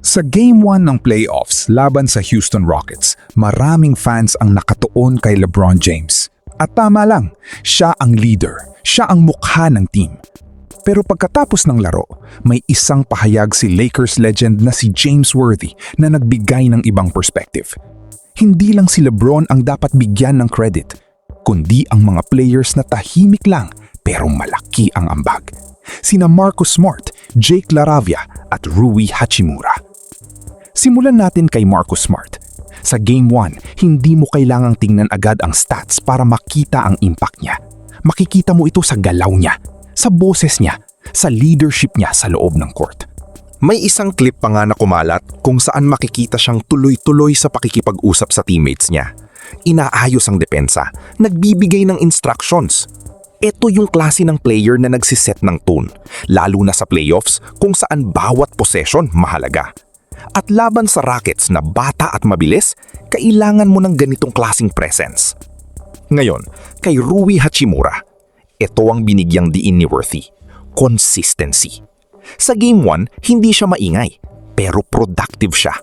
Sa Game 1 ng playoffs laban sa Houston Rockets, maraming fans ang nakatuon kay LeBron James. At tama lang, siya ang leader, siya ang mukha ng team. Pero pagkatapos ng laro, may isang pahayag si Lakers legend na si James Worthy na nagbigay ng ibang perspective. Hindi lang si LeBron ang dapat bigyan ng credit, kundi ang mga players na tahimik lang pero malaki ang ambag. Sina Marcus Smart, Jake LaRavia at Rui Hachimura. Simulan natin kay Marcus Smart. Sa Game 1, hindi mo kailangang tingnan agad ang stats para makita ang impact niya. Makikita mo ito sa galaw niya, sa boses niya, sa leadership niya sa loob ng court. May isang clip pa nga na kumalat kung saan makikita siyang tuloy-tuloy sa pakikipag-usap sa teammates niya. Inaayos ang depensa, nagbibigay ng instructions. Ito yung klase ng player na nagsiset ng tone, lalo na sa playoffs kung saan bawat possession mahalaga. At laban sa Rockets na bata at mabilis, kailangan mo ng ganitong klaseng presence. Ngayon, kay Rui Hachimura, ito ang binigyang diin ni Worthy, consistency. Sa Game 1, hindi siya maingay, pero productive siya.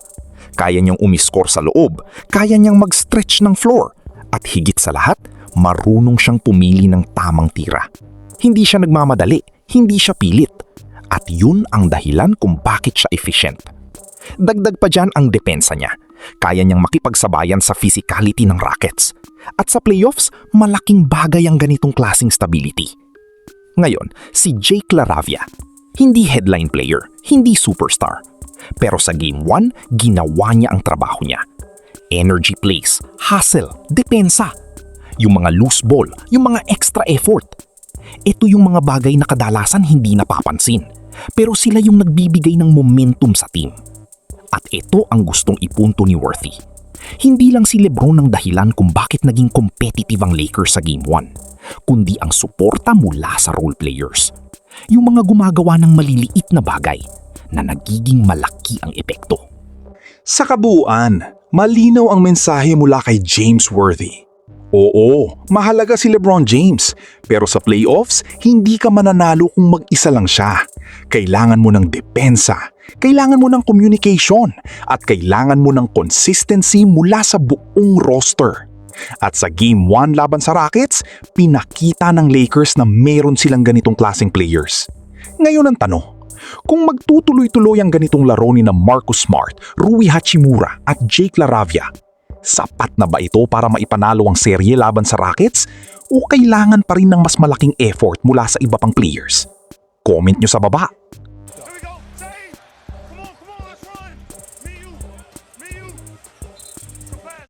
Kaya niyang umiscore sa loob, kaya niyang mag-stretch ng floor, at higit sa lahat, marunong siyang pumili ng tamang tira. Hindi siya nagmamadali, hindi siya pilit. At yun ang dahilan kung bakit siya efficient. Dagdag pa dyan ang depensa niya. Kaya niyang makipagsabayan sa physicality ng Rockets. At sa playoffs, malaking bagay ang ganitong klaseng stability. Ngayon, si Jake LaRavia, hindi headline player, hindi superstar. Pero sa Game 1, ginawa niya ang trabaho niya. Energy plays, hustle, depensa. Yung mga loose ball, yung mga extra effort. Ito yung mga bagay na kadalasan hindi napapansin. Pero sila yung nagbibigay ng momentum sa team. At ito ang gustong ipunto ni Worthy. Hindi lang si LeBron ang dahilan kung bakit naging competitive ang Lakers sa Game 1, kundi ang suporta mula sa role players. Yung mga gumagawa ng maliliit na bagay na nagiging malaki ang epekto. Sa kabuuan, malinaw ang mensahe mula kay James Worthy. Oo, mahalaga si LeBron James, pero sa playoffs, hindi ka mananalo kung mag-isa lang siya. Kailangan mo ng depensa, kailangan mo ng communication, at kailangan mo ng consistency mula sa buong roster. At sa Game 1 laban sa Rockets, pinakita ng Lakers na meron silang ganitong klaseng players. Ngayon ang tanong, kung magtutuloy-tuloy ang ganitong laro ni na Marcus Smart, Rui Hachimura at Jake LaRavia, sapat na ba ito para maipanalo ang serye laban sa Rockets o kailangan pa rin ng mas malaking effort mula sa iba pang players? Comment nyo sa baba.